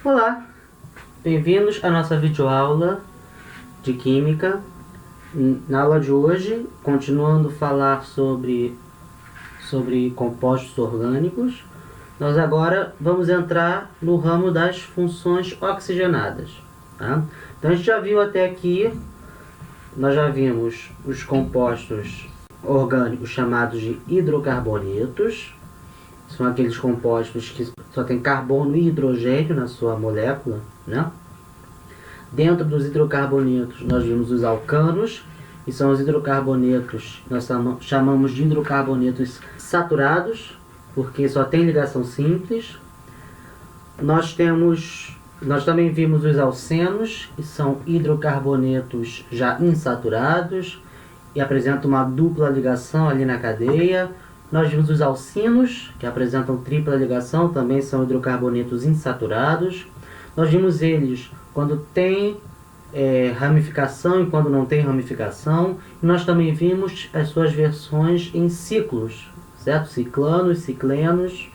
Olá, bem-vindos à nossa videoaula de Química. Na aula de hoje, continuando a falar sobre compostos orgânicos, nós agora vamos entrar no ramo das funções oxigenadas. Tá? Então a gente já viu até aqui, nós já vimos os compostos orgânicos chamados de hidrocarbonetos. São aqueles compostos que só tem carbono e hidrogênio na sua molécula, né? Dentro dos hidrocarbonetos nós vimos os alcanos, que são os hidrocarbonetos, nós chamamos de hidrocarbonetos saturados, porque só tem ligação simples. Nós também vimos os alcenos, que são hidrocarbonetos já insaturados e apresentam uma dupla ligação ali na cadeia. Nós vimos os alcinos, que apresentam tripla ligação, também são hidrocarbonetos insaturados. Nós vimos eles quando tem ramificação e quando não tem ramificação. E nós também vimos as suas versões em ciclos, certo? Ciclanos, ciclenos.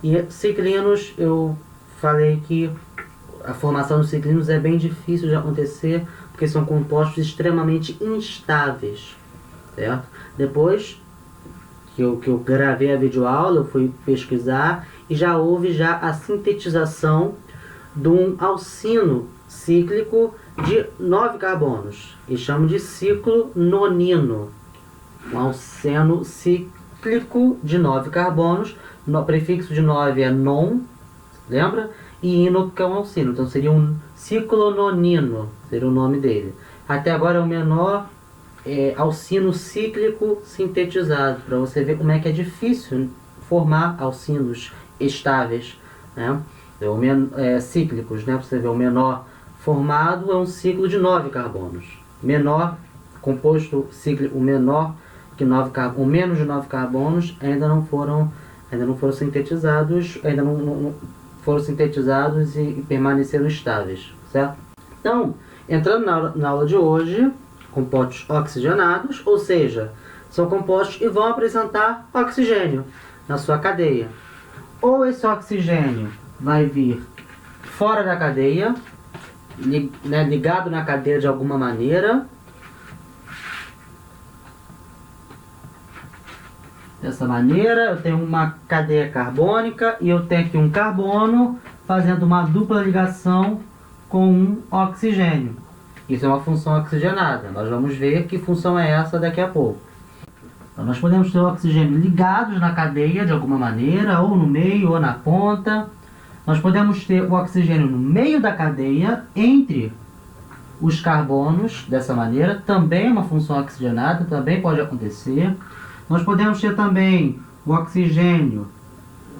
E ciclinos, eu falei que a formação dos ciclinos é bem difícil de acontecer, porque são compostos extremamente instáveis, certo? Depois que eu gravei a videoaula, eu fui pesquisar e já houve a sintetização de um alcino cíclico de 9 carbonos, e chamam de ciclo nonino. Um alceno cíclico de 9 carbonos, o prefixo de 9 é non, lembra? E ino, que é um alcino, então seria um ciclo nonino, seria o nome dele. Até agora é o menor alcino cíclico sintetizado, para você ver como é que é difícil formar alcinos estáveis, né? Cíclicos, né? Você vê, o menor formado é um ciclo de 9 carbonos. Menor composto cíclico, o menor que 9 carbonos, o menos de 9 carbonos ainda não foram sintetizados, e permaneceram estáveis, certo? Então, entrando na aula de hoje, compostos oxigenados, ou seja, são compostos que vão apresentar oxigênio na sua cadeia. Ou esse oxigênio vai vir fora da cadeia, ligado na cadeia de alguma maneira, dessa maneira. Eu tenho uma cadeia carbônica e eu tenho aqui um carbono fazendo uma dupla ligação com um oxigênio. Isso é uma função oxigenada. Nós vamos ver que função é essa daqui a pouco. Então, nós podemos ter o oxigênio ligados na cadeia de alguma maneira, ou no meio, ou na ponta. Nós podemos ter o oxigênio no meio da cadeia, entre os carbonos, dessa maneira. Também é uma função oxigenada, também pode acontecer. Nós podemos ter também o oxigênio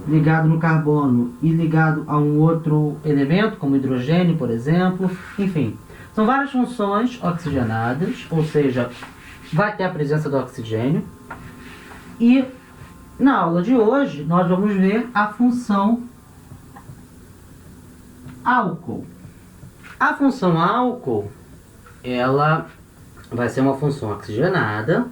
ligado no carbono e ligado a um outro elemento, como hidrogênio, por exemplo. Enfim, são várias funções oxigenadas, ou seja, vai ter a presença do oxigênio. E na aula de hoje nós vamos ver a função álcool. A função álcool, ela vai ser uma função oxigenada.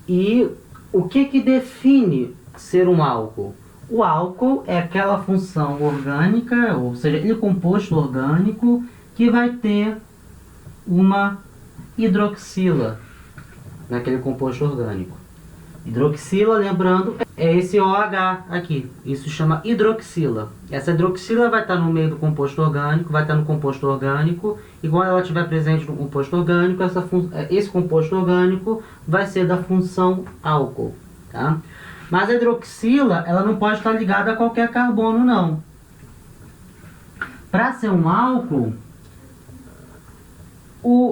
E o que define ser um álcool? O álcool é aquela função orgânica, ou seja, aquele composto orgânico que vai ter uma hidroxila naquele composto orgânico. Hidroxila, lembrando, é esse OH aqui. Isso chama hidroxila. Essa hidroxila vai estar no meio do composto orgânico, vai estar no composto orgânico, e quando ela estiver presente no composto orgânico, esse composto orgânico vai ser da função álcool, tá? Mas a hidroxila, ela não pode estar ligada a qualquer carbono, não. Para ser um álcool,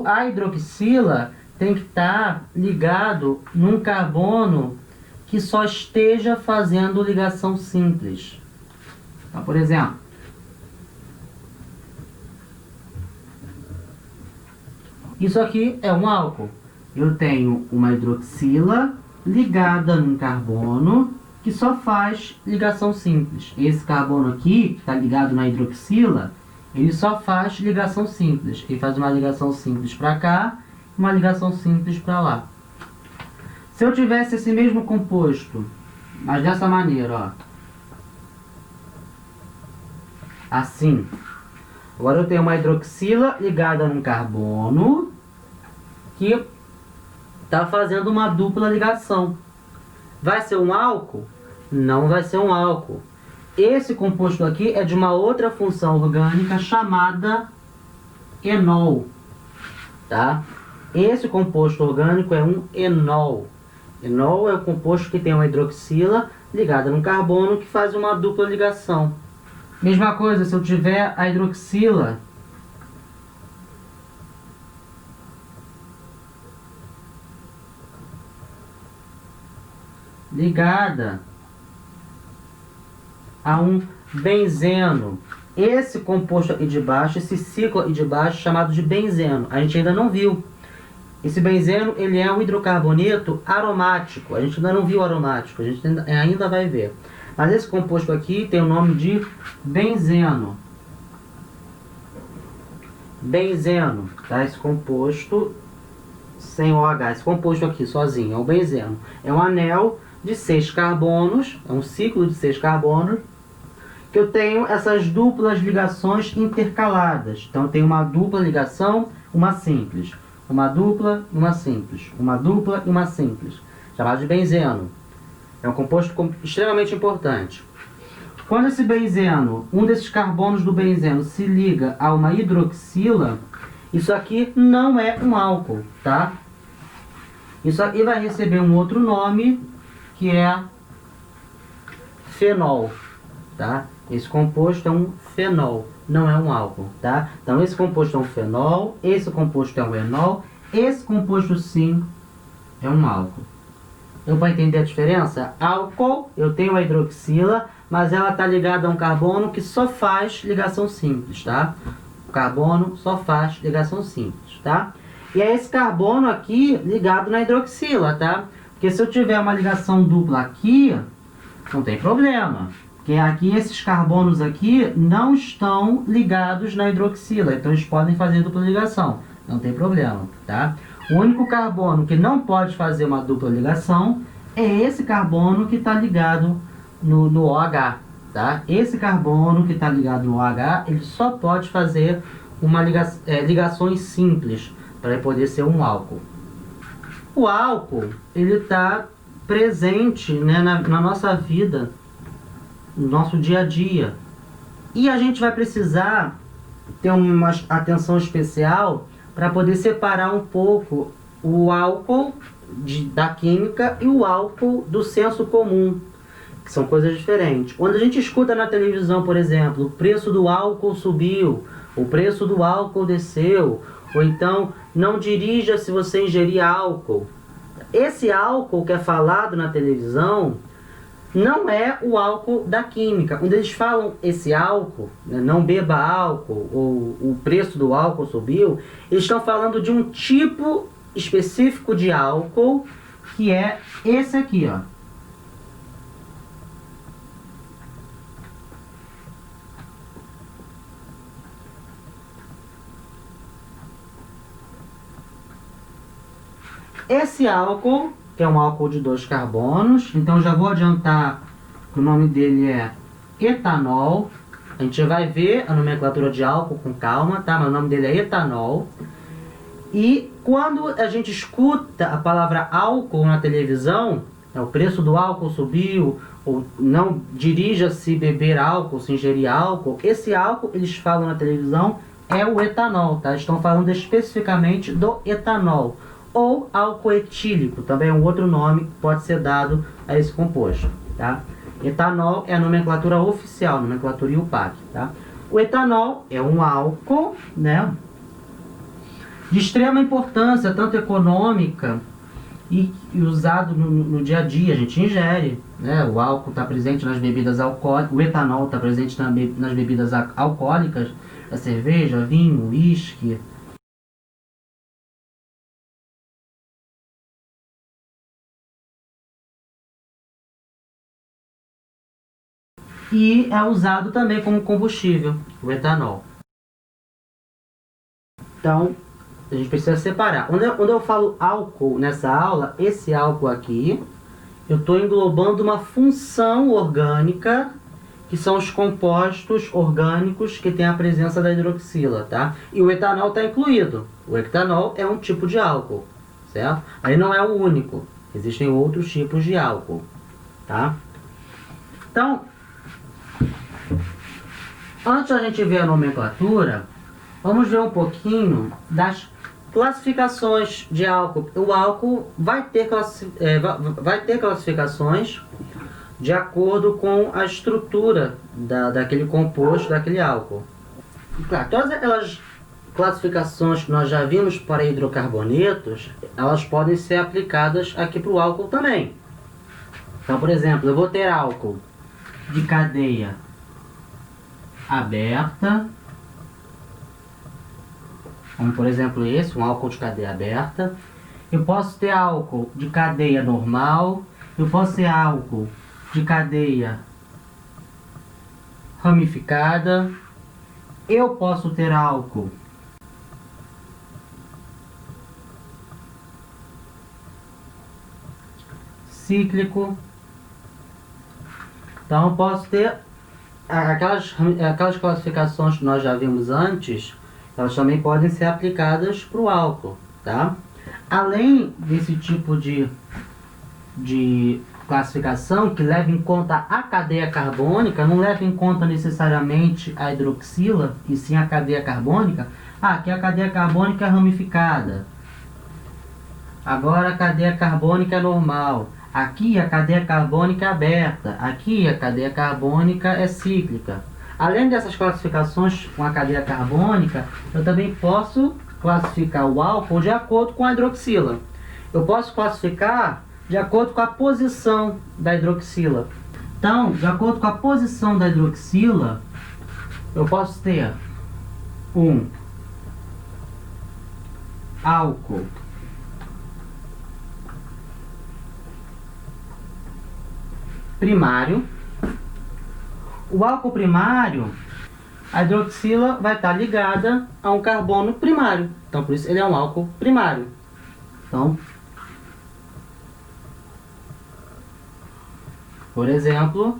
a hidroxila tem que estar ligado num carbono que só esteja fazendo ligação simples. Então, por exemplo, isso aqui é um álcool. Eu tenho uma hidroxila ligada num carbono que só faz ligação simples. Esse carbono aqui, que está ligado na hidroxila, ele só faz ligação simples. Ele faz uma ligação simples para cá, uma ligação simples para lá. Se eu tivesse esse mesmo composto, mas dessa maneira, ó, assim. Agora eu tenho uma hidroxila ligada num carbono que está fazendo uma dupla ligação. Vai ser um álcool? Não vai ser um álcool. Esse composto aqui é de uma outra função orgânica chamada enol, tá? Esse composto orgânico é um enol. Enol é o composto que tem uma hidroxila ligada num carbono que faz uma dupla ligação. Mesma coisa, se eu tiver a hidroxila ligada a um benzeno. Esse composto aqui de baixo, esse ciclo aqui de baixo, chamado de benzeno, a gente ainda não viu. Esse benzeno, ele é um hidrocarboneto aromático. A gente ainda não viu o aromático, a gente ainda vai ver. Mas esse composto aqui tem o nome de benzeno. Benzeno, tá? Esse composto sem OH, esse composto aqui sozinho, é o benzeno. É um anel de 6 carbonos, é um ciclo de 6 carbonos, que eu tenho essas duplas ligações intercaladas. Então eu tenho uma dupla ligação, uma simples. Uma dupla e uma simples. Uma dupla e uma simples. Chamado de benzeno. É um composto extremamente importante. Quando esse benzeno, um desses carbonos do benzeno, se liga a uma hidroxila, isso aqui não é um álcool, tá? Isso aqui vai receber um outro nome, que é fenol, tá? Esse composto é um fenol, não é um álcool, tá? Então esse composto é um fenol, esse composto é um enol, esse composto sim é um álcool. Deu para entender a diferença? Álcool, eu tenho a hidroxila, mas ela está ligada a um carbono que só faz ligação simples, tá? O carbono só faz ligação simples, tá? E é esse carbono aqui ligado na hidroxila, tá? Porque se eu tiver uma ligação dupla aqui, não tem problema. Porque aqui esses carbonos aqui não estão ligados na hidroxila, então eles podem fazer dupla ligação, não tem problema, tá? O único carbono que não pode fazer uma dupla ligação é esse carbono que está ligado no OH, tá? Esse carbono que está ligado no OH, ele só pode fazer ligações simples para ele poder ser um álcool. O álcool, ele está presente, né, na nossa vida, no nosso dia a dia. E a gente vai precisar ter uma atenção especial para poder separar um pouco o álcool da química e o álcool do senso comum, que são coisas diferentes. Quando a gente escuta na televisão, por exemplo, o preço do álcool subiu, o preço do álcool desceu, ou então, não dirija se você ingerir álcool. Esse álcool que é falado na televisão não é o álcool da química. Quando eles falam esse álcool, né, não beba álcool, ou o preço do álcool subiu, eles estão falando de um tipo específico de álcool, que é esse aqui, ó. Esse álcool, que é um álcool de 2 carbonos, então já vou adiantar que o nome dele é etanol. A gente vai ver a nomenclatura de álcool com calma, tá? Mas o nome dele é etanol. E quando a gente escuta a palavra álcool na televisão, o preço do álcool subiu, ou não dirija-se beber álcool, se ingerir álcool, esse álcool, eles falam na televisão, é o etanol, tá? Estão falando especificamente do etanol. Ou álcool etílico, também é um outro nome que pode ser dado a esse composto, tá? Etanol é a nomenclatura oficial, nomenclatura IUPAC, tá? O etanol é um álcool, né, de extrema importância, tanto econômica e usado no dia a dia, a gente ingere, né? O álcool está presente nas bebidas alcoólicas, o etanol está presente nas bebidas alcoólicas, a cerveja, vinho, uísque. E é usado também como combustível, o etanol. Então, a gente precisa separar. Quando eu falo álcool nessa aula, esse álcool aqui, eu estou englobando uma função orgânica que são os compostos orgânicos que têm a presença da hidroxila, tá? E o etanol está incluído. O etanol é um tipo de álcool, certo? Aí não é o único. Existem outros tipos de álcool, tá? Então, antes da gente ver a nomenclatura, vamos ver um pouquinho das classificações de álcool. O álcool vai ter classificações de acordo com a estrutura daquele composto, daquele álcool. Claro, todas aquelas classificações que nós já vimos para hidrocarbonetos, elas podem ser aplicadas aqui para o álcool também. Então, por exemplo, eu vou ter álcool de cadeia aberta, como por exemplo esse, um álcool de cadeia aberta. Eu posso ter álcool de cadeia normal, eu posso ter álcool de cadeia ramificada, eu posso ter álcool cíclico. Então eu posso ter aquelas classificações que nós já vimos antes, elas também podem ser aplicadas para o álcool, tá? Além desse tipo de classificação que leva em conta a cadeia carbônica, não leva em conta necessariamente a hidroxila, e sim a cadeia carbônica. Aqui a cadeia carbônica é ramificada. Agora a cadeia carbônica é normal. Aqui a cadeia carbônica é aberta. Aqui a cadeia carbônica é cíclica. Além dessas classificações com a cadeia carbônica, eu também posso classificar o álcool de acordo com a hidroxila. Eu posso classificar de acordo com a posição da hidroxila. Então, de acordo com a posição da hidroxila, eu posso ter um álcool primário. O álcool primário, a hidroxila vai estar ligada a um carbono primário. Então, por isso ele é um álcool primário. Então, por exemplo,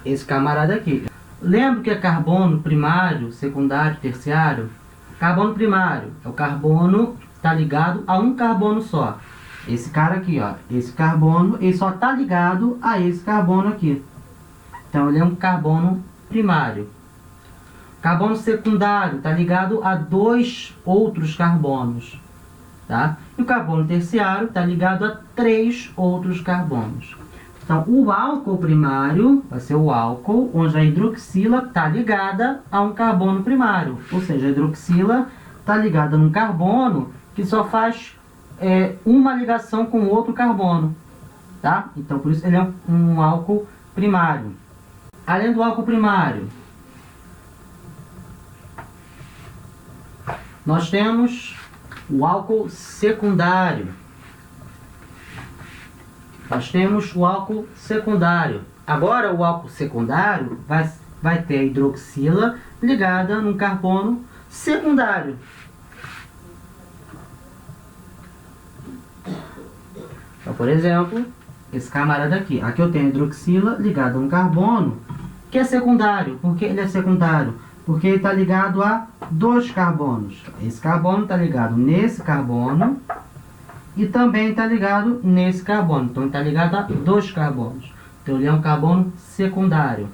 esse camarada aqui. Lembra que é carbono primário, secundário, terciário? Carbono primário é o carbono que está ligado a um carbono só. Esse cara aqui, ó, esse carbono, ele só está ligado a esse carbono aqui. Então ele é um carbono primário. Carbono secundário está ligado a dois outros carbonos, tá? E o carbono terciário está ligado a três outros carbonos. Então, o álcool primário vai ser o álcool onde a hidroxila está ligada a um carbono primário. Ou seja, a hidroxila está ligada num carbono que só faz uma ligação com outro carbono, tá? Então, por isso ele é um álcool primário. Além do álcool primário, nós temos o álcool secundário. Agora, o álcool secundário vai ter a hidroxila ligada num carbono secundário. Então, por exemplo, esse camarada aqui. Aqui eu tenho a hidroxila ligada a um carbono que é secundário. Por que ele é secundário? Porque ele está ligado a dois carbonos. Esse carbono está ligado nesse carbono e também está ligado nesse carbono. Então, ele está ligado a dois carbonos. Então, ele é um carbono secundário.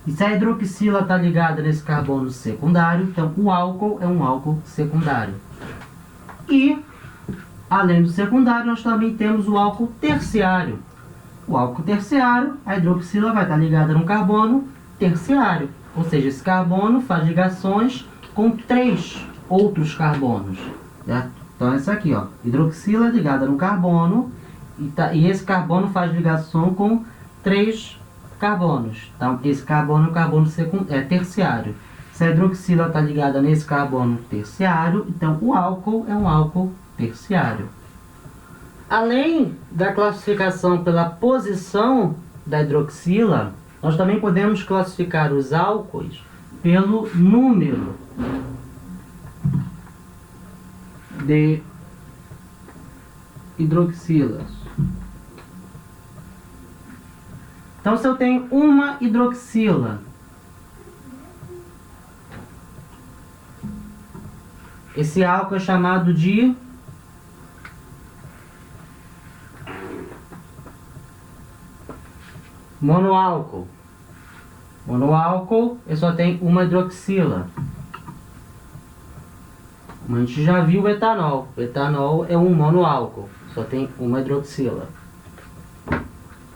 E se a hidroxila está ligada nesse carbono secundário, então o álcool é um álcool secundário. E, além do secundário, nós também temos o álcool terciário. O álcool terciário, a hidroxila vai estar ligada num carbono terciário. Ou seja, esse carbono faz ligações com três outros carbonos, certo? Então, essa aqui, ó, hidroxila ligada no carbono, e esse carbono faz ligação com três carbonos. Então, esse carbono é um carbono terciário. Se a hidroxila está ligada nesse carbono terciário, então o álcool é um álcool terciário. Além da classificação pela posição da hidroxila, nós também podemos classificar os álcoois pelo número de hidroxilas. Então, se eu tenho uma hidroxila Esse álcool é chamado de monoálcool. Monoálcool, ele só tem uma hidroxila. A gente já viu o etanol. O etanol é um monoálcool, só tem uma hidroxila. Se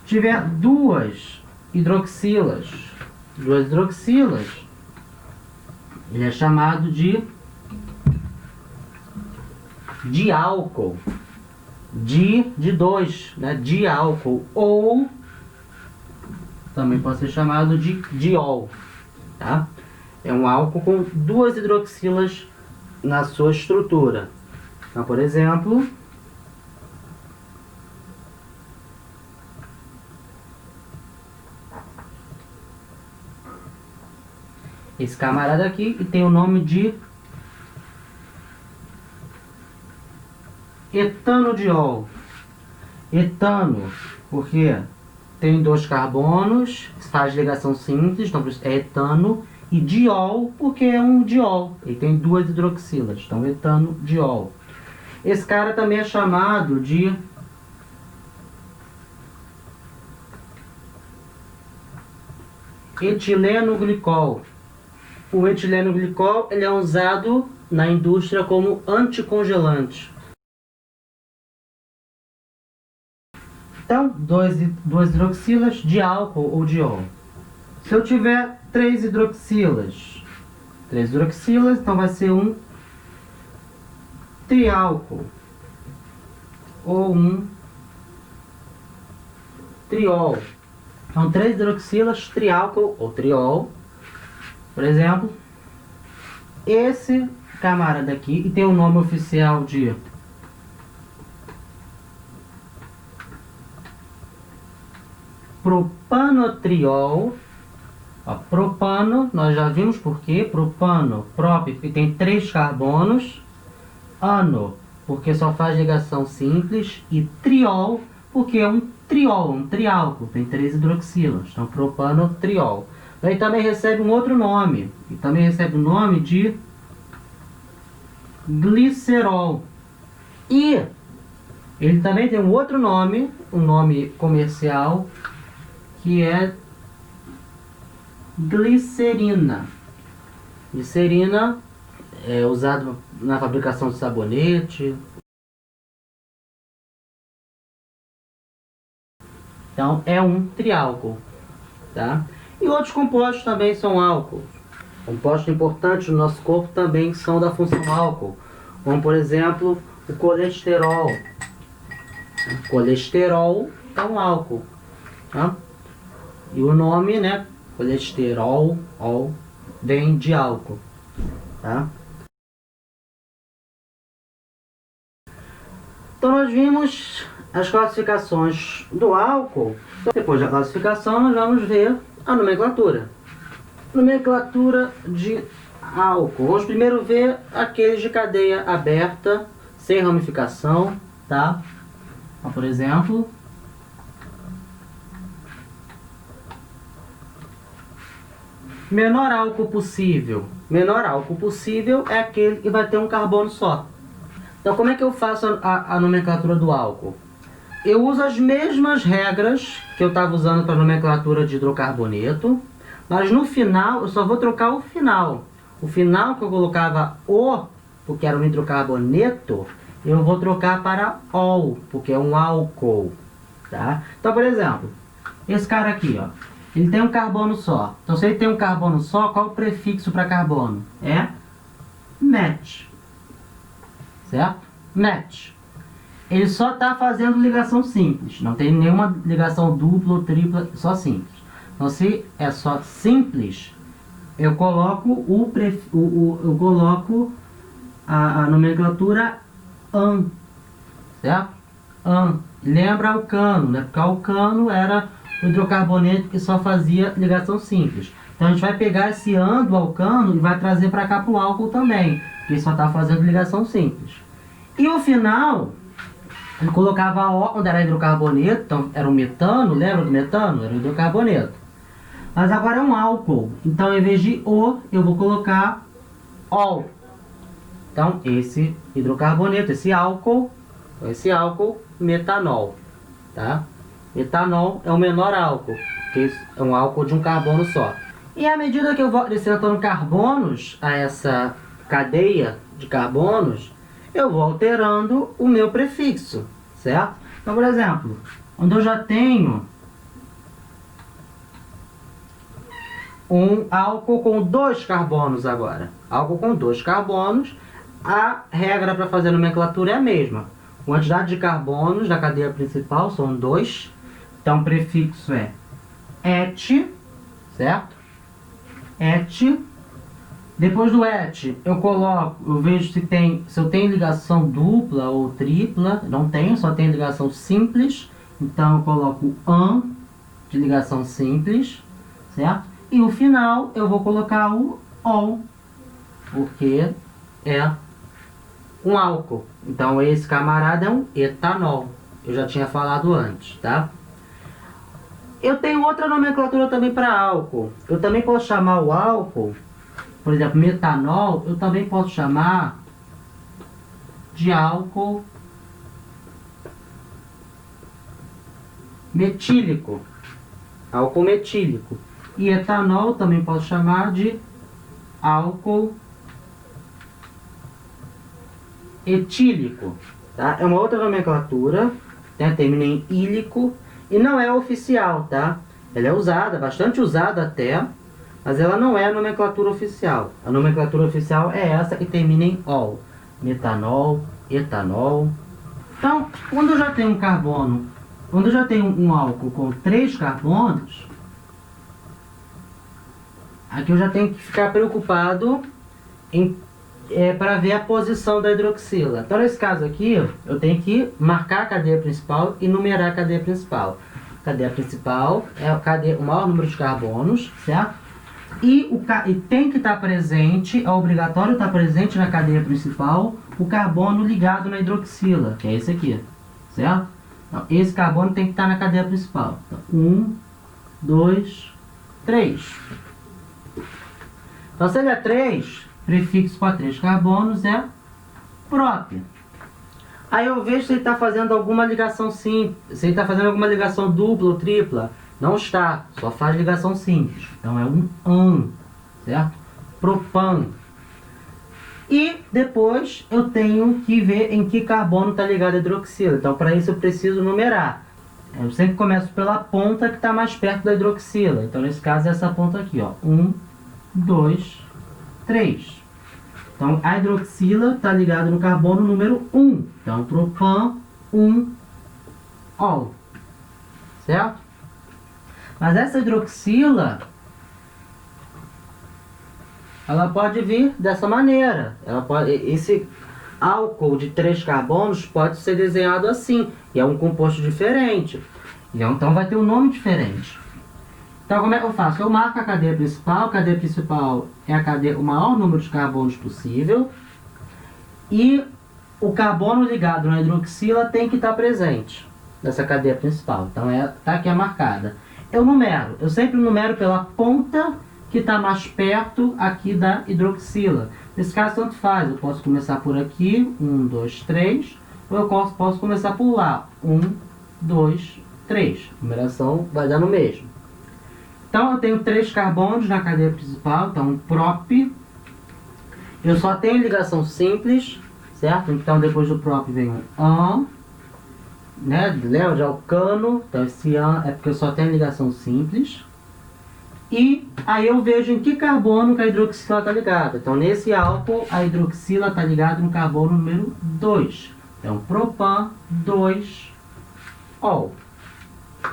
tiver duas hidroxilas, ele é chamado de diálcool. De dois, né? Diálcool. Ou também pode ser chamado de diol, tá? É um álcool com duas hidroxilas na sua estrutura. Então, por exemplo, esse camarada aqui que tem o nome de etanodiol. Etano, porque tem dois carbonos, faz ligação simples, então é etano. E diol, porque é um diol, ele tem duas hidroxilas, então etanodiol. Esse cara também é chamado de etilenoglicol. O etilenoglicol ele é usado na indústria como anticongelante. Então, duas hidroxilas de álcool ou diol. Se eu tiver três hidroxilas, então vai ser um triálcool ou um triol. Então, três hidroxilas, triálcool ou triol. Por exemplo, esse camarada aqui, e tem o nome oficial de propanotriol. Ó, propano, nós já vimos por quê. Propano, prop, que tem três carbonos. Ano, porque só faz ligação simples. E triol, porque é um triol, um triálcool, tem três hidroxilas. Então, propanotriol. Ele também recebe um outro nome. E também recebe o nome de glicerol. E ele também tem um outro nome, um nome comercial, que é glicerina. Glicerina é usado na fabricação de sabonete. Então é um triálcool, tá? E outros compostos também são álcool. Compostos importantes no nosso corpo também são da função álcool, como por exemplo o colesterol. O colesterol é um álcool, tá? E o nome, né, colesterol, vem de álcool, tá? Então nós vimos as classificações do álcool. Depois da classificação nós vamos ver a nomenclatura. Nomenclatura de álcool. Vamos primeiro ver aqueles de cadeia aberta, sem ramificação, tá? Então, por exemplo, menor álcool possível. Menor álcool possível é aquele que vai ter um carbono só. Então, como é que eu faço a nomenclatura do álcool? Eu uso as mesmas regras que eu estava usando para a nomenclatura de hidrocarboneto, mas no final eu só vou trocar o final. O final que eu colocava O, porque era um hidrocarboneto, eu vou trocar para OL, porque é um álcool, tá? Então, por exemplo, esse cara aqui, ó, ele tem um carbono só. Então, se ele tem um carbono só, qual é o prefixo para carbono? É met. Certo? Met. Ele só está fazendo ligação simples. Não tem nenhuma ligação dupla ou tripla, só simples. Então, se é só simples, eu coloco eu coloco a nomenclatura AN. Certo? AN. Lembra alcano, né? Porque alcano era o hidrocarboneto que só fazia ligação simples. Então a gente vai pegar esse AN do alcano e vai trazer para cá para o álcool também, que só está fazendo ligação simples. E o final, ele colocava O onde era hidrocarboneto, então era um metano, lembra do metano? Era o hidrocarboneto. Mas agora é um álcool, então em vez de O, eu vou colocar OL. Então, esse hidrocarboneto, esse álcool, metanol, tá? Metanol é o menor álcool, porque é um álcool de um carbono só. E à medida que eu vou acrescentando carbonos a essa cadeia de carbonos, eu vou alterando o meu prefixo, certo? Então, por exemplo, quando eu já tenho um álcool com 2 carbonos agora, álcool com 2 carbonos, a regra para fazer a nomenclatura é a mesma. A quantidade de carbonos da cadeia principal são 2, então o prefixo é et, certo? Et. Depois do et, eu vejo se eu tenho ligação dupla ou tripla. Não tenho, só tenho ligação simples. Então eu coloco an de ligação simples, certo? E o final eu vou colocar o ol, porque é um álcool. Então esse camarada é um etanol. Eu já tinha falado antes, tá? Eu tenho outra nomenclatura também para álcool. Eu também posso chamar o álcool, por exemplo, metanol, eu também posso chamar de álcool metílico. Álcool metílico. E etanol também posso chamar de álcool etílico. Tá? É uma outra nomenclatura, né? Termina em ílico. E não é oficial, tá? Ela é usada, bastante usada até, mas ela não é a nomenclatura oficial. A nomenclatura oficial é essa que termina em ol. Metanol, etanol. Então, quando eu já tenho um carbono, quando eu já tenho um álcool com 3 carbonos, aqui eu já tenho que ficar preocupado para ver a posição da hidroxila. Então, nesse caso aqui, eu tenho que marcar a cadeia principal e numerar a cadeia principal. A cadeia principal é o maior número de carbonos, certo? E tem que estar presente, é obrigatório estar presente na cadeia principal, o carbono ligado na hidroxila, que é esse aqui, certo? Então, esse carbono tem que estar na cadeia principal. Então, 1, 2, 3. Então, se ele é 3, prefixo para 3 carbonos é próprio. Aí eu vejo se ele está fazendo alguma ligação simples, se ele está fazendo alguma ligação dupla ou tripla. Não está, só faz ligação simples. Então é um an, certo? Propan. E depois eu tenho que ver em que carbono está ligado a hidroxila. Então para isso eu preciso numerar. Eu sempre começo pela ponta que está mais perto da hidroxila. Então nesse caso é essa ponta aqui, ó. 1, 2, 3. Então a hidroxila está ligada no carbono número 1. Então propan 1 ol. Certo? Mas essa hidroxila, ela pode vir dessa maneira. Esse álcool de 3 carbonos pode ser desenhado assim. E é um composto diferente. Então vai ter um nome diferente. Então como é que eu faço? Eu marco a cadeia principal. A cadeia principal é o maior número de carbonos possível. E o carbono ligado na hidroxila tem que estar presente nessa cadeia principal. Então tá aqui a marcada. Eu sempre numero pela ponta que está mais perto aqui da hidroxila. Nesse caso, tanto faz. Eu posso começar por aqui, 1, 2, 3. Ou eu posso começar por lá, 1, 2, 3. A numeração vai dar no mesmo. Então, eu tenho 3 carbonos na cadeia principal. Então, prop. Eu só tenho ligação simples, certo? Então, depois do prop vem um an. Né? Lembra de alcano? Então esse an é porque eu só tenho ligação simples. E aí eu vejo em que carbono que a hidroxila está ligada. Então nesse álcool a hidroxila está ligada no carbono número 2. Então propan 2 ol.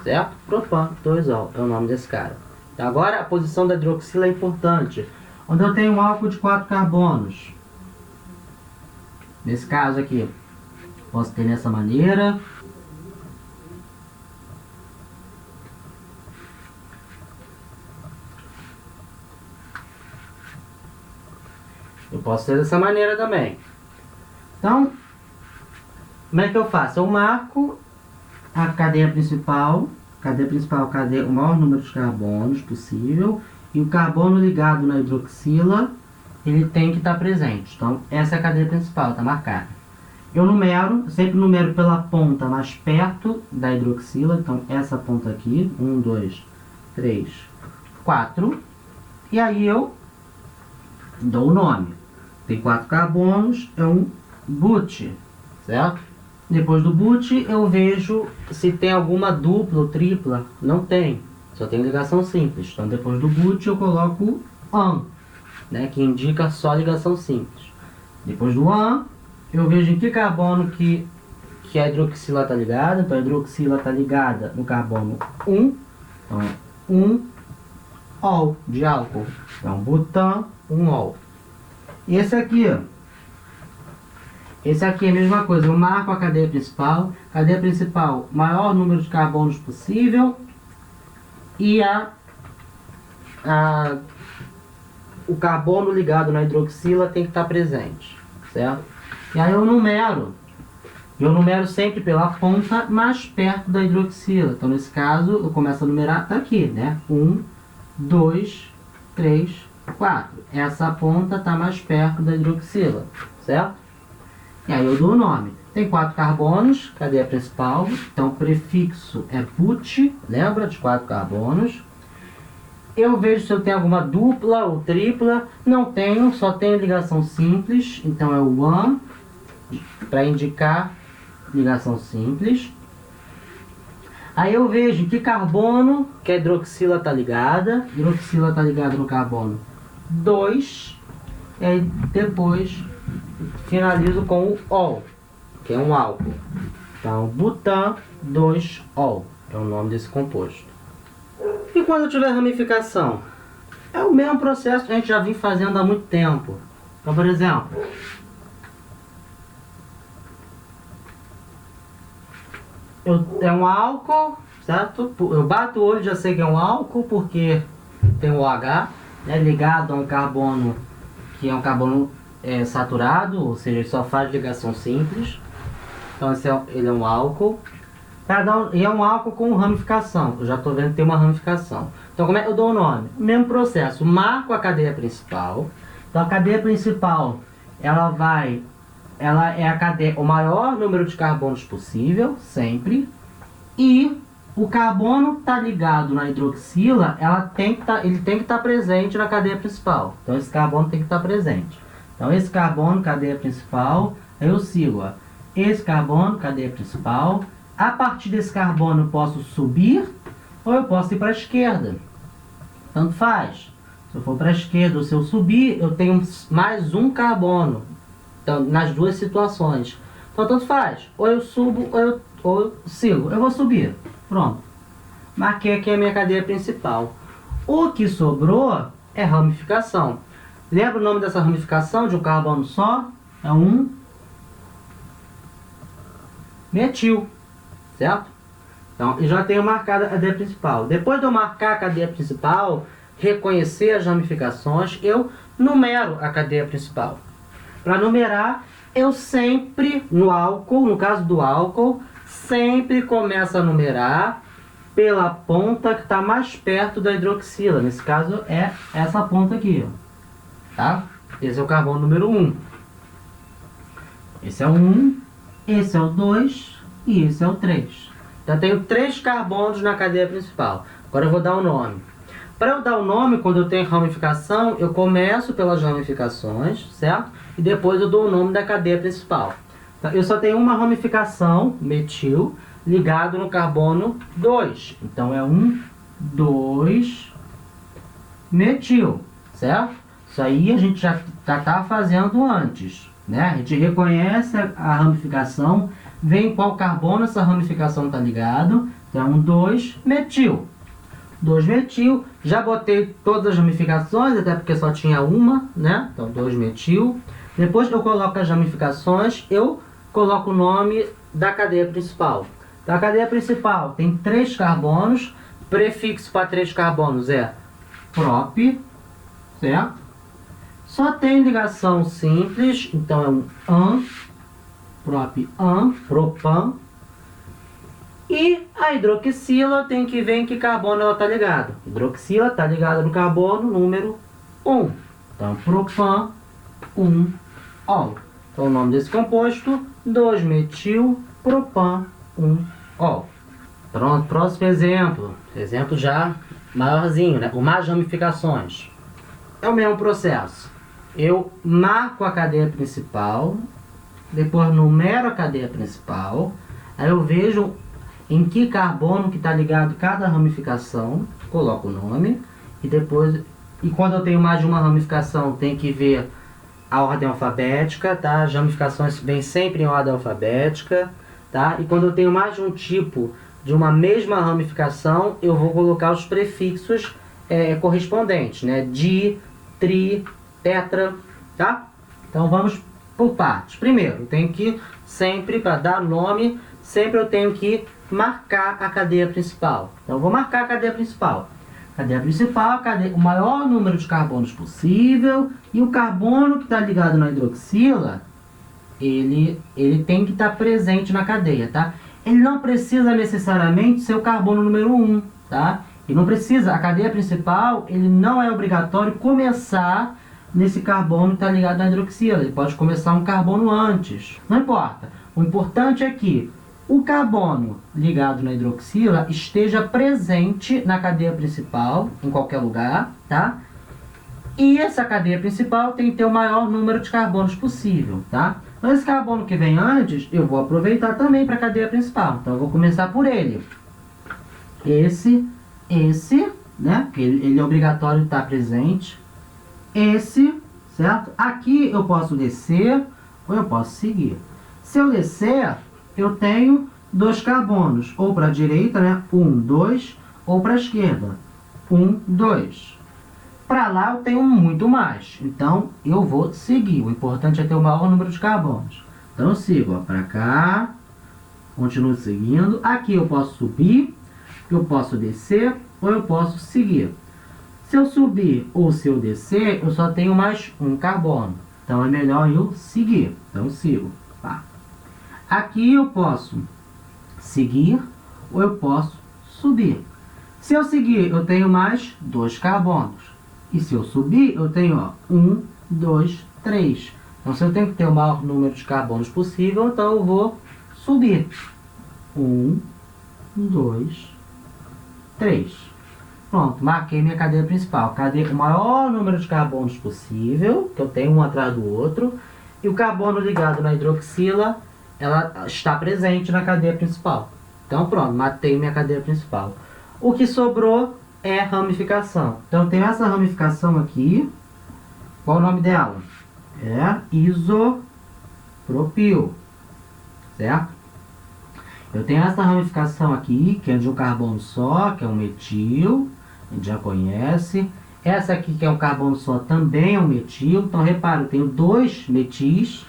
Certo? Propan 2 ol é o nome desse cara. Então, agora a posição da hidroxila é importante. Onde eu tenho um álcool de 4 carbonos. Nesse caso aqui, posso ter dessa maneira. Eu posso ser dessa maneira também. Então, como é que eu faço? Eu marco a cadeia principal. O maior número de carbonos possível. E o carbono ligado na hidroxila ele tem que estar presente. Então, essa é a cadeia principal, está marcada. Eu numero, sempre numero pela ponta mais perto da hidroxila. Então, essa ponta aqui, 1, 2, 3, 4. E aí eu dou o nome. Tem 4 carbonos, é um but, certo? Depois do but, eu vejo se tem alguma dupla ou tripla. Não tem, só tem ligação simples. Então, depois do but, eu coloco an, né, que indica só ligação simples. Depois do an, eu vejo em que carbono que a hidroxila está ligada. Então, a hidroxila está ligada no carbono 1. Então, 1 ol de álcool. Então, butan, 1 ol. E esse aqui, ó. Esse aqui é a mesma coisa. Eu marco a cadeia principal. Cadeia principal, maior número de carbonos possível. E o carbono ligado na hidroxila tem que estar presente, certo? E aí eu numero sempre pela ponta mais perto da hidroxila. Então, nesse caso, eu começo a numerar, tá aqui, né? 1, 2, 3, 4. Essa ponta está mais perto da hidroxila, certo? E aí eu dou o nome. Tem 4 carbonos, cadeia principal. Então, o prefixo é but, lembra? De 4 carbonos. Eu vejo se eu tenho alguma dupla ou tripla. Não tenho, só tenho ligação simples. Então, é o an, para indicar ligação simples. Aí eu vejo que carbono que a hidroxila está ligada. A hidroxila está ligada no carbono 2. E aí depois finalizo com o ol, que é um álcool. Então, butan 2-ol é o nome desse composto. E quando tiver ramificação? É o mesmo processo que a gente já vem fazendo há muito tempo. Então, por exemplo, é um álcool, certo? Eu bato o olho e já sei que é um álcool porque tem o OH, né, ligado a um carbono que é um carbono saturado, ou seja, ele só faz ligação simples. Então ele é um álcool. E é um álcool com ramificação. Eu já estou vendo que tem uma ramificação. Então, como é que eu dou o nome? O mesmo processo. Marco a cadeia principal. Então, a cadeia principal, ela é a cadeia, o maior número de carbonos possível, sempre. E o carbono está ligado na hidroxila, ele tem que estar presente na cadeia principal. Então, esse carbono tem que estar presente. Então, esse carbono, cadeia principal, eu sigo, ó. Esse carbono, cadeia principal. A partir desse carbono eu posso subir ou eu posso ir para a esquerda. Tanto faz. Se eu for para a esquerda ou se eu subir, eu tenho mais um carbono. Então, nas duas situações. Então, tanto faz. Ou eu subo ou eu sigo. Eu vou subir. Pronto. Marquei aqui a minha cadeia principal. O que sobrou é ramificação. Lembra o nome dessa ramificação de um carbono só? É um metil. Certo? Então, eu já tenho marcado a cadeia principal. Depois de eu marcar a cadeia principal, reconhecer as ramificações, eu numero a cadeia principal. Para numerar, eu sempre, no caso do álcool, sempre começo a numerar pela ponta que está mais perto da hidroxila. Nesse caso, é essa ponta aqui. Ó. Tá? Esse é o carbono número 1. Esse é o 1, esse é o 2 e esse é o 3. Então, eu tenho 3 carbonos na cadeia principal. Agora eu vou dar o nome. Para eu dar o nome, quando eu tenho ramificação, eu começo pelas ramificações, certo? E depois eu dou o nome da cadeia principal. Então, eu só tenho uma ramificação, metil, ligado no carbono 2. Então, é 2 metil, certo? Isso aí a gente já está fazendo antes, né? A gente reconhece a ramificação, vê em qual carbono essa ramificação está ligado. Então, 2 metil. 2 metil, já botei todas as ramificações, até porque só tinha uma, né? Então, 2 metil. Depois que eu coloco as ramificações, eu coloco o nome da cadeia principal. Então, a cadeia principal tem 3 carbonos, prefixo para 3 carbonos é prop, certo? Só tem ligação simples, então é um an, prop-an, propan. E a hidroxila tem que ver em que carbono ela está ligada. Hidroxila está ligada no carbono número 1. Então, propan, 1-ol. Então, o nome desse composto, 2-metil-propan, 1-ol. Pronto, próximo exemplo. Exemplo já maiorzinho, né? O mais ramificações. É o mesmo processo. Eu marco a cadeia principal, depois numero a cadeia principal, aí eu vejo em que carbono que está ligado cada ramificação, coloco o nome, e depois, e quando eu tenho mais de uma ramificação, tem que ver a ordem alfabética, tá? As ramificações vêm sempre em ordem alfabética, tá? E quando eu tenho mais de um tipo de uma mesma ramificação, eu vou colocar os prefixos correspondentes, né? Di, tri, tetra, tá? Então vamos por partes. Primeiro, eu tenho que sempre, para dar nome, sempre eu tenho que marcar a cadeia principal. Então eu vou marcar a cadeia principal. Cadeia principal, o maior número de carbonos possível, e o carbono que está ligado na hidroxila, ele tem que estar presente na cadeia, tá? Ele não precisa necessariamente ser o carbono número 1, tá? Ele não precisa, a cadeia principal, ele não é obrigatório começar nesse carbono que está ligado na hidroxila. Ele pode começar um carbono antes. Não importa. O importante é que o carbono ligado na hidroxila esteja presente na cadeia principal, em qualquer lugar, tá? E essa cadeia principal tem que ter o maior número de carbonos possível, tá? Então esse carbono que vem antes, eu vou aproveitar também para a cadeia principal. Então eu vou começar por ele. Esse, né? Ele é obrigatório estar presente. Esse, certo? Aqui eu posso descer ou eu posso seguir. Se eu descer, eu tenho 2 carbonos, ou para a direita, né? 1, 2, ou para a esquerda, 1, 2. Para lá eu tenho muito mais, então eu vou seguir. O importante é ter o maior número de carbonos. Então eu sigo para cá, continuo seguindo. Aqui eu posso subir, eu posso descer, ou eu posso seguir. Se eu subir ou se eu descer, eu só tenho mais um carbono. Então é melhor eu seguir. Então eu sigo. Tá? Aqui eu posso seguir ou eu posso subir. Se eu seguir, eu tenho mais 2 carbonos. E se eu subir, eu tenho 1, 2, 3. Então se eu tenho que ter o maior número de carbonos possível, então eu vou subir. 1, 2, 3. Pronto, marquei minha cadeia principal. O maior número de carbonos possível, que eu tenho um atrás do outro. E o carbono ligado na hidroxila, ela está presente na cadeia principal. Então pronto, matei minha cadeia principal. O que sobrou é ramificação. Então eu tenho essa ramificação aqui. Qual o nome dela? É isopropil. Certo? Eu tenho essa ramificação aqui, que é de um carbono só, que é um metil. A gente já conhece. Essa aqui, que é um carbono só, também é um metil. Então repara, eu tenho 2 metis,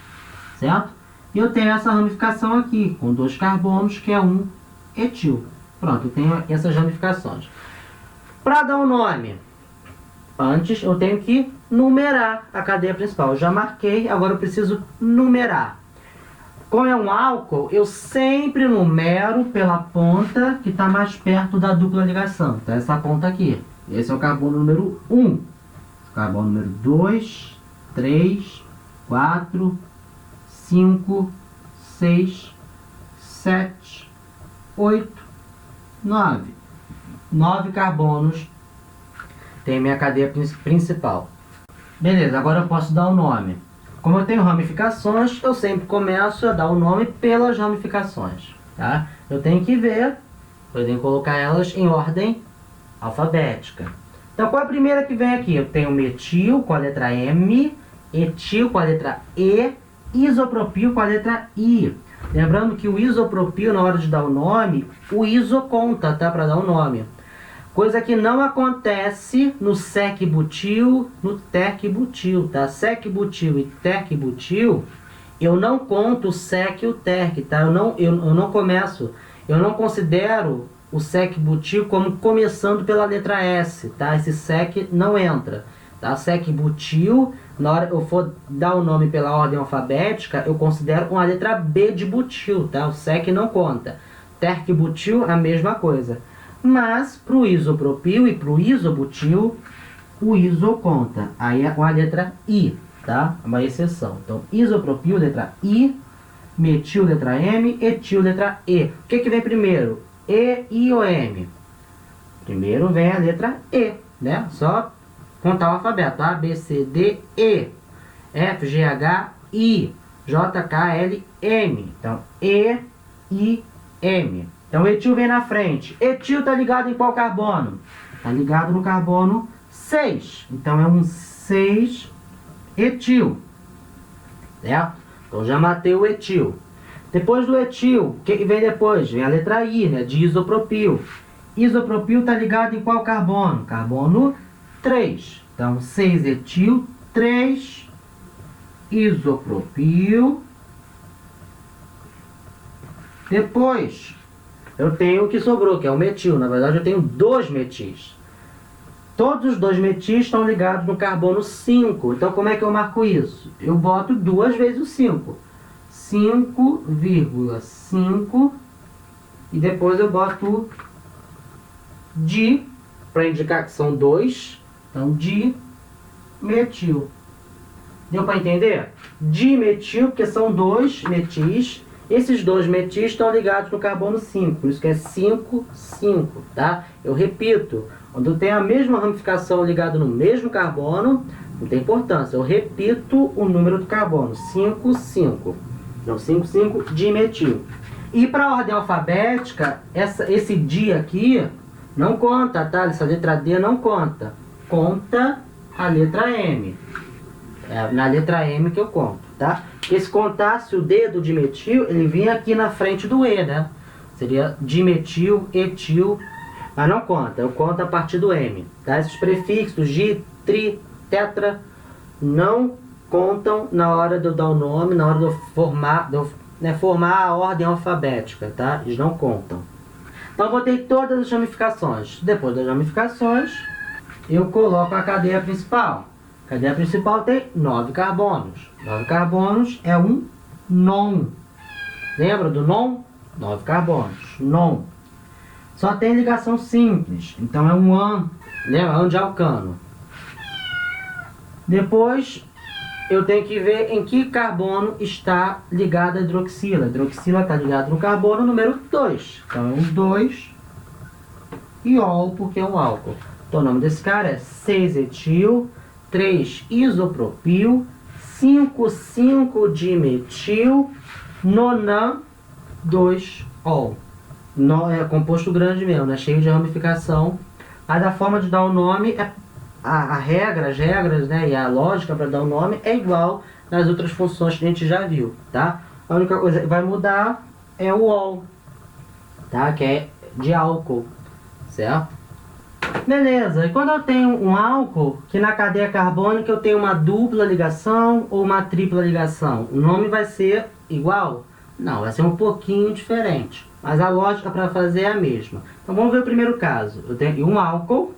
certo? E eu tenho essa ramificação aqui, com 2 carbonos, que é um etil. Pronto, eu tenho essas ramificações. Para dar um nome, antes eu tenho que numerar a cadeia principal. Eu já marquei, agora eu preciso numerar. Como é um álcool, eu sempre numero pela ponta que está mais perto da dupla ligação. Então essa ponta aqui. Esse é o carbono número 1. Carbono número 2, 3, 4, 5, 6, 7, 8, 9. 9 carbonos tem minha cadeia principal. Beleza, agora eu posso dar um nome. Como eu tenho ramificações, eu sempre começo a dar o nome pelas ramificações. Tá? Eu tenho que ver, eu tenho que colocar elas em ordem alfabética. Então qual é a primeira que vem aqui? Eu tenho metil com a letra M, etil com a letra E, isopropil com a letra I. Lembrando que o isopropil, na hora de dar o nome, o iso conta, tá? Para dar o nome. Coisa que não acontece no sec-butil, no terc-butil, tá? Sec-butil e terc-butil, eu não conto o sec e o terc, tá? Eu não considero o sec-butil como começando pela letra S, tá? Esse sec não entra, tá? Sec-butil, na hora que eu for dar o nome pela ordem alfabética, eu considero uma letra B de butil, tá? O sec não conta. Terc-butil, a mesma coisa. Mas, para o isopropil e para o isobutil, o iso conta. Aí é com a letra I, tá? É uma exceção. Então, isopropil, letra I, metil, letra M, etil, letra E. O que vem primeiro? E, I ou M? Primeiro vem a letra E, né? Só contar o alfabeto. A, B, C, D, E. F, G, H, I. J, K, L, M. Então, E, I, M. Então, o etil vem na frente. Etil está ligado em qual carbono? Está ligado no carbono 6. Então, é um 6 etil. Certo? Então, já matei o etil. Depois do etil, o que vem depois? Vem a letra I, né? De isopropil. Isopropil está ligado em qual carbono? Carbono 3. Então, 6 etil, 3 isopropil. Depois, eu tenho o que sobrou, que é o metil. Na verdade, eu tenho 2 metis. Todos os 2 metis estão ligados no carbono 5. Então, como é que eu marco isso? Eu boto 2 vezes o 5. 5,5. E depois eu boto di, para indicar que são 2. Então, dimetil. Deu para entender? Dimetil, porque são 2 metis. Esses 2 metis estão ligados no carbono 5. Por isso que é 5, 5, tá? Eu repito. Quando eu tenho a mesma ramificação ligada no mesmo carbono, não tem importância. Eu repito o número do carbono. 5, 5. Então, 5, 5, dimetil. E para a ordem alfabética, esse di aqui não conta, tá? Essa letra D não conta. Conta a letra M. É na letra M que eu conto, tá? Porque se contasse o D do dimetil, ele vinha aqui na frente do E, né? Seria dimetil, etil, mas não conta. Eu conto a partir do M, tá? Esses prefixos, di, tri, tetra, não contam na hora de eu dar o nome, na hora de eu formar a ordem alfabética, tá? Eles não contam. Então, eu botei todas as ramificações. Depois das ramificações, eu coloco a cadeia principal. A cadeia principal tem 9 carbonos. 9 carbonos é um non. Lembra do non? 9 carbonos. Non. Só tem ligação simples. Então, é um an. Lembra? An de alcano. Depois, eu tenho que ver em que carbono está ligada a hidroxila. A hidroxila está ligada no carbono número 2. Então, é um 2 iol, porque é um álcool. Então, o nome desse cara é 6-etil, 3 isopropil, 5,5-dimetil, nonan, 2-ol. É composto grande mesmo, né? Cheio de ramificação. Mas a forma de dar o nome é as regras, né, e a lógica para dar o nome é igual nas outras funções que a gente já viu, tá? A única coisa que vai mudar é o ol, tá? Que é de álcool, certo? Beleza, e quando eu tenho um álcool, que na cadeia carbônica eu tenho uma dupla ligação ou uma tripla ligação, o nome vai ser igual? Não, vai ser um pouquinho diferente, mas a lógica para fazer é a mesma. Então vamos ver o primeiro caso. Eu tenho um álcool,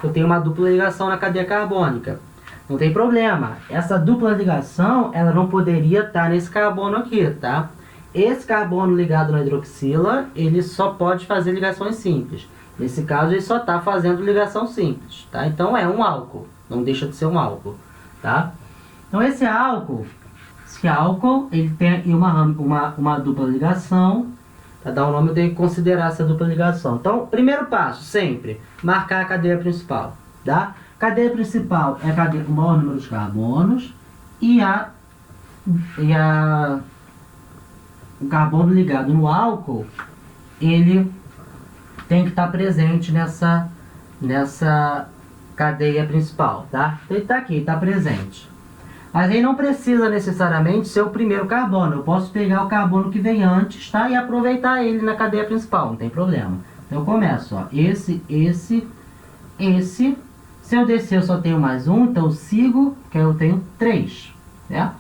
eu tenho uma dupla ligação na cadeia carbônica. Não tem problema. Essa dupla ligação, ela não poderia estar nesse carbono aqui, tá? Esse carbono ligado na hidroxila, ele só pode fazer ligações simples. Nesse caso, ele só está fazendo ligação simples, tá? Então, é um álcool. Não deixa de ser um álcool, tá? Então, esse álcool, ele tem uma dupla ligação. Para dar um nome, eu tenho que considerar essa dupla ligação. Então, primeiro passo, sempre, marcar a cadeia principal, tá? Cadeia principal é a cadeia com o maior número de carbonos e o carbono ligado no álcool, ele tem que estar presente nessa cadeia principal, tá? Então, ele está aqui, está presente. Mas ele não precisa necessariamente ser o primeiro carbono. Eu posso pegar o carbono que vem antes, tá? E aproveitar ele na cadeia principal, não tem problema. Então eu começo, ó. Esse. Se eu descer, eu só tenho mais um, então eu sigo, que eu tenho 3, certo?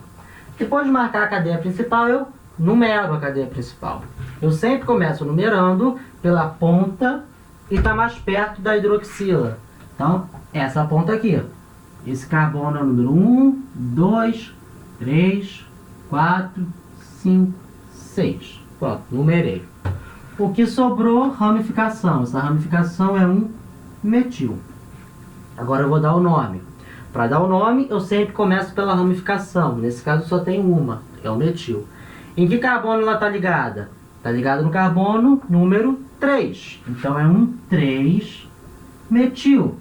Depois de marcar a cadeia principal, eu numero a cadeia principal. Eu sempre começo numerando pela ponta e está mais perto da hidroxila. Então, essa ponta aqui. Esse carbono é o número 1, 2, 3, 4, 5, 6. Pronto, numerei. O que sobrou, ramificação. Essa ramificação é um metil. Agora eu vou dar o nome. Para dar o nome, eu sempre começo pela ramificação. Nesse caso só tem uma, é o metil. Em que carbono ela está ligada? Está ligada no carbono número 3. Então é um 3-metil.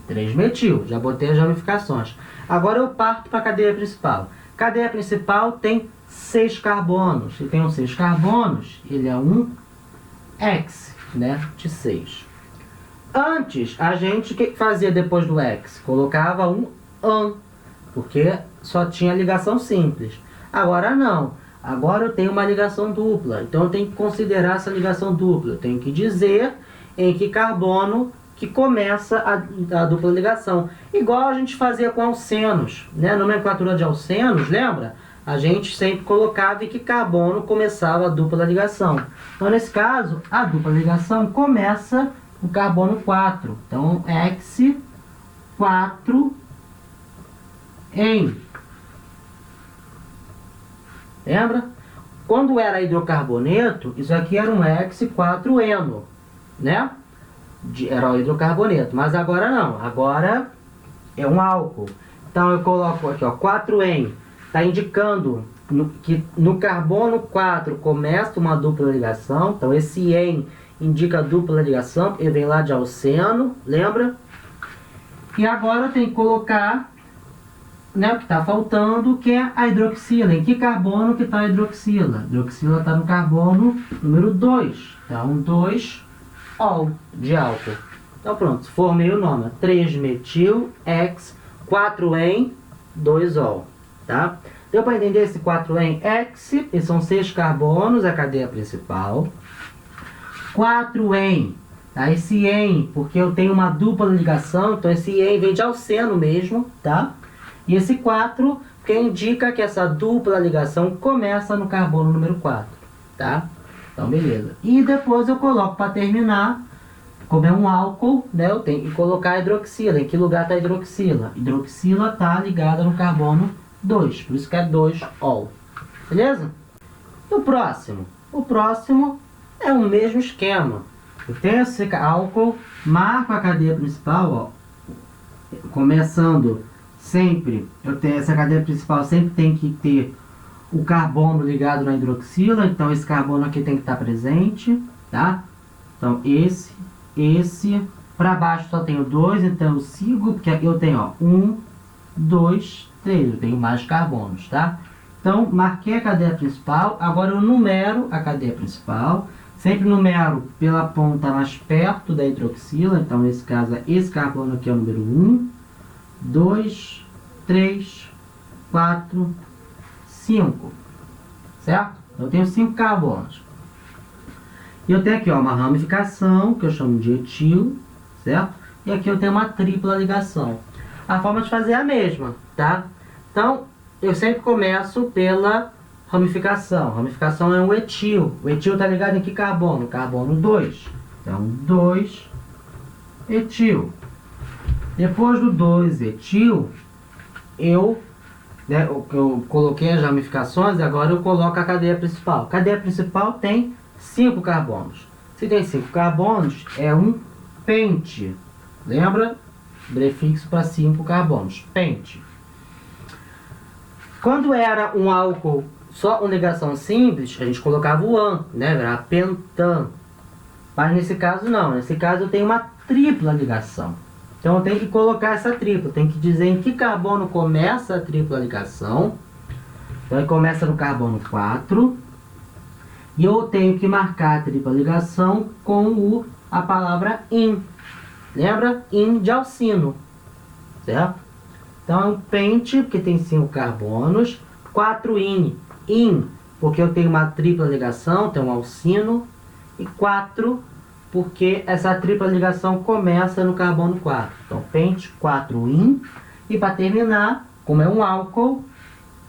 3-metil. Já botei as ramificações. Agora eu parto para a cadeia principal. Cadeia principal tem 6 carbonos. Se tem 6 carbonos, ele é um X, né? De 6. Antes, a gente, o que fazia depois do X? Colocava um AN, porque só tinha ligação simples. Agora não. Agora eu tenho uma ligação dupla. Então eu tenho que considerar essa ligação dupla. Eu tenho que dizer em que carbono que começa a dupla ligação. Igual a gente fazia com alcenos, né? Nomenclatura de alcenos, lembra? A gente sempre colocava em que carbono começava a dupla ligação. Então nesse caso, a dupla ligação começa no carbono 4. Então, X4 em. Lembra? Quando era hidrocarboneto, isso aqui era um X4eno, né? Era o hidrocarboneto. Mas agora não. Agora é um álcool. Então eu coloco aqui, ó, 4En. Está indicando que no carbono 4 começa uma dupla ligação. Então esse En indica dupla ligação, porque vem lá de alceno, lembra? E agora tem que colocar, né, o que está faltando, que é a hidroxila. Em que carbono que está a hidroxila? A hidroxila está no carbono número 2. Então 2-ol de álcool. Então pronto, formei o nome. 3-metil, X, 4En, 2-ol. Tá? Deu para entender esse 4En X? E são 6 carbonos, a cadeia principal. 4En, tá? Esse En, porque eu tenho uma dupla ligação, então esse En vem de alceno mesmo, tá? E esse 4, que indica que essa dupla ligação começa no carbono número 4, tá? Então, beleza. E depois eu coloco para terminar, como é um álcool, né? Eu tenho que colocar a hidroxila. Em que lugar está a hidroxila? Hidroxila está ligada no carbono 2, por isso que é 2-ol. Beleza? E o próximo? O próximo é o mesmo esquema. Eu tenho esse álcool, marco a cadeia principal, ó, começando sempre, eu tenho essa cadeia principal, sempre tem que ter o carbono ligado na hidroxila, então esse carbono aqui tem que estar presente, tá? Então esse, para baixo só tenho 2, então eu sigo, porque eu tenho, ó, 1, 2, 3, eu tenho mais carbonos, tá? Então marquei a cadeia principal, agora eu numero a cadeia principal. Sempre numero pela ponta mais perto da hidroxila. Então, nesse caso, esse carbono aqui é o número 1, 2, 3, 4, 5. Certo? Eu tenho 5 carbonos. E eu tenho aqui, ó, uma ramificação, que eu chamo de etil, certo? E aqui eu tenho uma tripla ligação. A forma de fazer é a mesma, tá? Então, eu sempre começo pela ramificação. Ramificação é um etil. O etil está ligado em que carbono? Carbono 2. Então, 2-etil. Depois do 2-etil, eu coloquei as ramificações e agora eu coloco a cadeia principal. A cadeia principal tem 5 carbonos. Se tem 5 carbonos, é um pente. Lembra? Prefixo para 5 carbonos. Pente. Quando era um álcool só uma ligação simples, a gente colocava o AN, né? Era pentan. Mas nesse caso não. Nesse caso eu tenho uma tripla ligação. Então eu tenho que colocar essa tripla. Eu tenho que dizer em que carbono começa a tripla ligação. Então ele começa no carbono 4. E eu tenho que marcar a tripla ligação com a palavra IN. Lembra? IN de alcino. Certo? Então é um pente, porque tem 5 carbonos. 4-IN. IN, porque eu tenho uma tripla ligação, tem um alcino. E 4, porque essa tripla ligação começa no carbono 4. Então, pente, 4-IN. E para terminar, como é um álcool,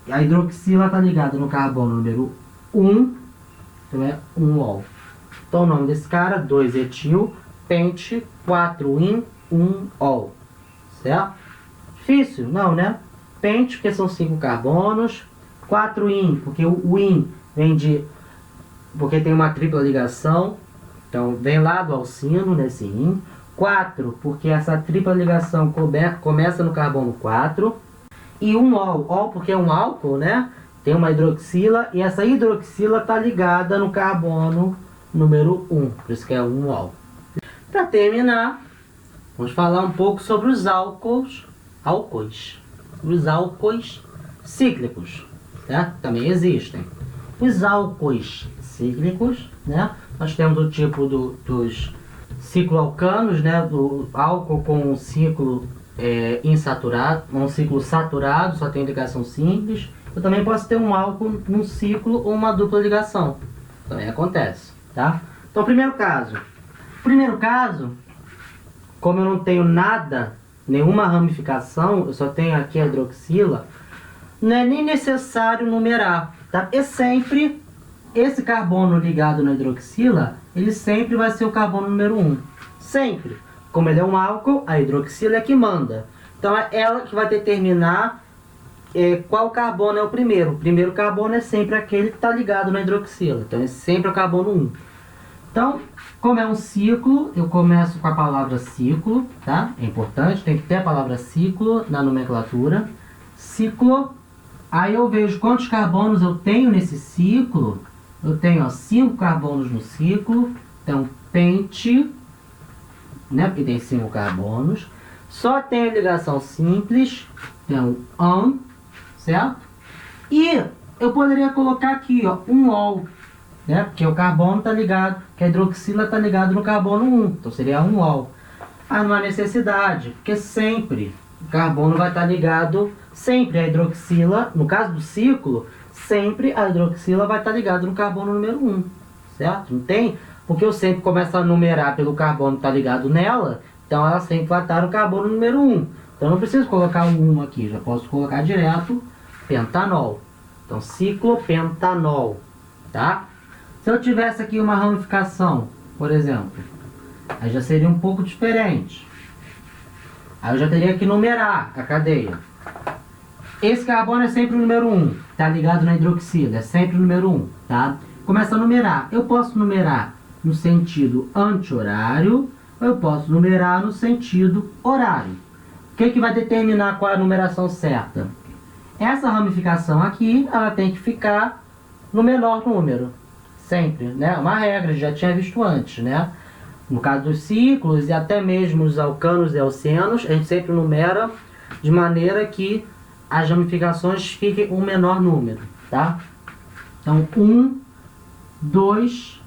a hidroxila está ligada no carbono número 1. Então, é 1-ol. Então, o nome desse cara, 2-etil, pente, 4-IN, 1-ol. Certo? Difícil? Não, né? Pente, porque são 5 carbonos. 4-IN, porque o IN vem de... porque tem uma tripla ligação. Então, vem lá do alcino, nesse IN. 4, porque essa tripla ligação começa no carbono 4. E um ol. Ol porque é um álcool, né? Tem uma hidroxila e essa hidroxila está ligada no carbono número 1. Por isso que é um ol. Para terminar, vamos falar um pouco sobre os álcoois. Os álcoois cíclicos, né? Também existem. Os álcoois cíclicos, né? Nós temos o tipo dos cicloalcanos, né? Do álcool com um ciclo insaturado, um ciclo saturado, só tem ligação simples. Eu também posso ter um álcool num ciclo ou uma dupla ligação. Também acontece, tá? Então, primeiro caso, como eu não tenho nada, nenhuma ramificação, eu só tenho aqui a hidroxila, não é nem necessário numerar, tá? E sempre, esse carbono ligado na hidroxila, ele sempre vai ser o carbono número 1. Sempre. Como ele é um álcool, a hidroxila é que manda. Então é ela que vai determinar qual carbono é o primeiro. O primeiro carbono é sempre aquele que está ligado na hidroxila. Então é sempre o carbono 1. Então, como é um ciclo, eu começo com a palavra ciclo, tá? É importante, tem que ter a palavra ciclo na nomenclatura. Ciclo. Aí eu vejo quantos carbonos eu tenho nesse ciclo. Eu tenho 5 carbonos no ciclo. Então, pente, né? Porque tem 5 carbonos. Só tem a ligação simples. Então, an, certo? E eu poderia colocar aqui, ó, um ol, né? Porque o carbono está ligado, que a hidroxila está ligado no carbono 1. Então, seria um ol. Ah, não há necessidade, porque sempre o carbono vai estar ligado, sempre a hidroxila, no caso do ciclo, sempre a hidroxila vai estar ligada no carbono número 1, certo? Não tem? Porque eu sempre começo a numerar pelo carbono que está ligado nela, então ela sempre vai estar no carbono número 1. Então eu não preciso colocar o 1 aqui, já posso colocar direto pentanol. Então ciclopentanol, tá? Se eu tivesse aqui uma ramificação, por exemplo, aí já seria um pouco diferente. Aí eu já teria que numerar a cadeia. Esse carbono é sempre o número 1, tá ligado na hidroxila, é sempre o número 1, tá? Começa a numerar. Eu posso numerar no sentido anti-horário, ou eu posso numerar no sentido horário. O que vai determinar qual é a numeração certa? Essa ramificação aqui, ela tem que ficar no menor número. Sempre, né? Uma regra, já tinha visto antes, né? No caso dos ciclos e até mesmo os alcanos e alcenos, a gente sempre numera de maneira que as ramificações fiquem um menor número, tá? Então, 1, 2,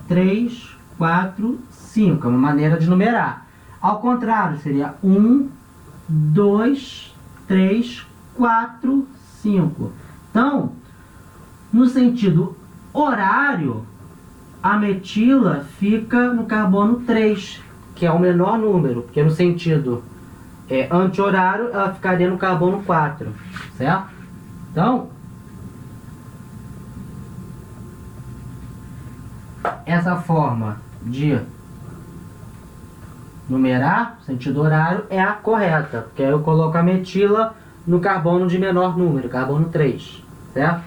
3, 4, 5. É uma maneira de numerar. Ao contrário, seria 1, 2, 3, 4, 5. Então, no sentido horário, a metila fica no carbono 3, que é o menor número, porque no sentido anti-horário, ela ficaria no carbono 4, certo? Então, essa forma de numerar, sentido horário, é a correta, porque aí eu coloco a metila no carbono de menor número, carbono 3, certo?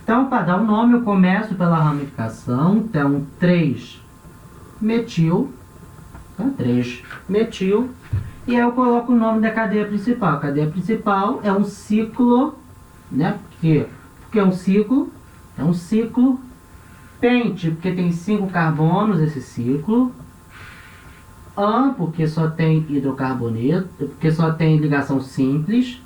Então, para dar um nome, eu começo pela ramificação, então 3-metil, tá? 3-metil, e aí eu coloco o nome da cadeia principal. A cadeia principal é um ciclo, né? Porque é um ciclo, pente, porque tem 5 carbonos esse ciclo, an, porque só tem hidrocarboneto, porque só tem ligação simples,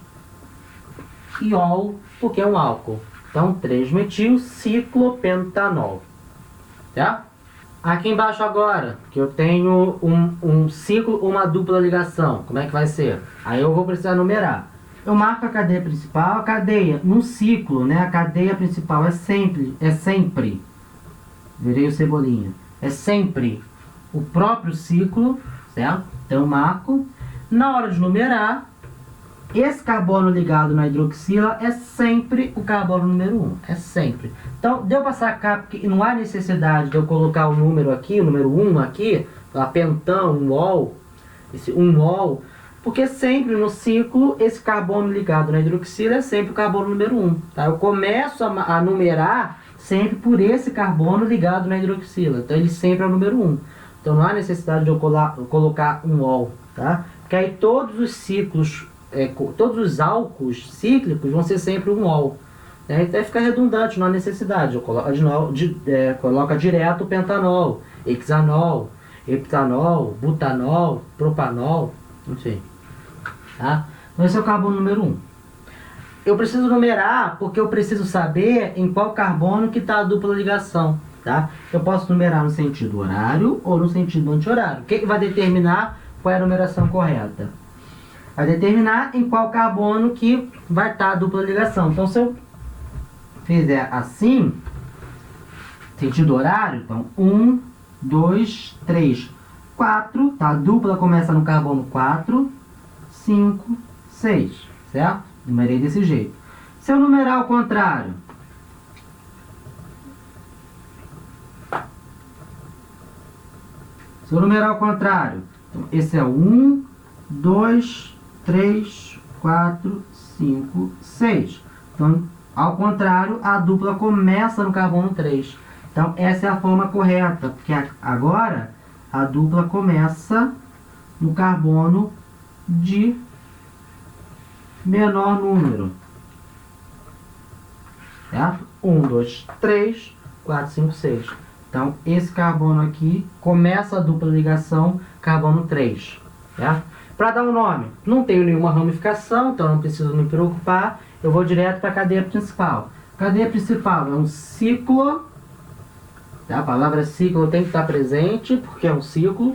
e ol, porque é um álcool. Então, 3-metil ciclopentanol, tá? Aqui embaixo agora, que eu tenho um ciclo, uma dupla ligação, como é que vai ser? Aí eu vou precisar numerar. Eu marco a cadeia principal, a cadeia, num ciclo, né? A cadeia principal é sempre, virei o cebolinha, é sempre o próprio ciclo, certo? Então eu marco. Na hora de numerar, esse carbono ligado na hidroxila é sempre o carbono número 1. É sempre. Então, deu para sacar, porque não há necessidade de eu colocar o número aqui, o número 1 aqui, a pentão, um ol, esse 1 ol, porque sempre no ciclo, esse carbono ligado na hidroxila é sempre o carbono número 1. Tá? Eu começo a numerar sempre por esse carbono ligado na hidroxila. Então, ele sempre é o número 1. Então não há necessidade de eu colocar um ol, tá? Porque aí todos os ciclos, todos os álcools cíclicos vão ser sempre um ol. Né? Então fica redundante, não há necessidade. Eu coloca direto o pentanol, hexanol, heptanol, butanol, propanol, enfim. Tá? Então esse é o carbono número 1. Eu preciso numerar porque eu preciso saber em qual carbono que está a dupla ligação. Tá? Eu posso numerar no sentido horário ou no sentido anti-horário. O que vai determinar qual é a numeração correta? Vai determinar em qual carbono que vai estar a dupla ligação. Então se eu fizer assim, sentido horário, então 1, 2, 3, 4, tá? A dupla começa no carbono 4, 5, 6, certo? Numerei desse jeito. Se eu numerar ao contrário, então esse é o 1, 2, 3, 4, 5, 6. Então, ao contrário, a dupla começa no carbono 3. Então, essa é a forma correta, porque agora a dupla começa no carbono de menor número. Certo? 1, 2, 3, 4, 5, 6. Então, esse carbono aqui começa a dupla ligação carbono 3. Certo? Para dar um nome, não tenho nenhuma ramificação, então não preciso me preocupar. Eu vou direto para a cadeia principal. Cadeia principal é um ciclo. Tá? A palavra ciclo tem que estar presente, porque é um ciclo.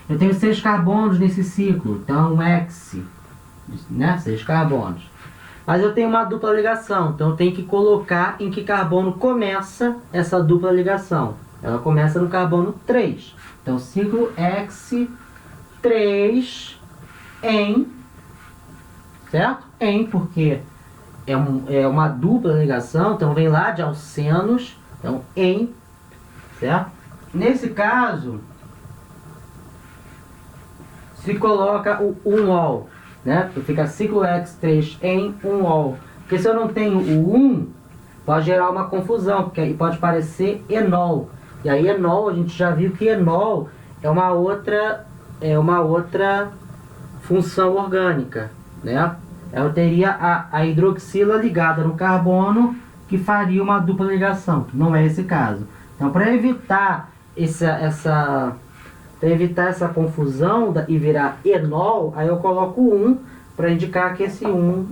Eu tenho 6 carbonos nesse ciclo, então um hex, né? 6 carbonos. Mas eu tenho uma dupla ligação, então eu tenho que colocar em que carbono começa essa dupla ligação. Ela começa no carbono 3. Então, ciclo hex 3 em, certo? Em, porque é uma dupla ligação, então vem lá de alcenos, então em, certo? Nesse caso, se coloca o 1-ol, né? Fica ciclo hex3 em 1-ol. Porque se eu não tenho o 1, pode gerar uma confusão, porque aí pode parecer enol. E aí enol, a gente já viu que enol é uma outra função orgânica, né? Eu teria a hidroxila ligada no carbono que faria uma dupla ligação, que não é esse caso. Então, para evitar essa confusão e virar enol, aí eu coloco 1 para indicar que esse 1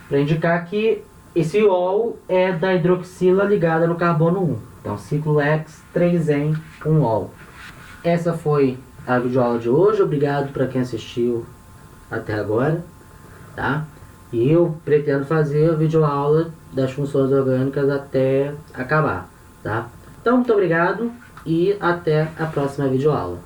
para indicar que esse ol é da hidroxila ligada no carbono 1. Então, ciclo hex 3-en 1-ol. Essa foi a videoaula de hoje. Obrigado para quem assistiu até agora, tá? E eu pretendo fazer a videoaula das funções orgânicas até acabar, tá? Então, muito obrigado e até a próxima videoaula.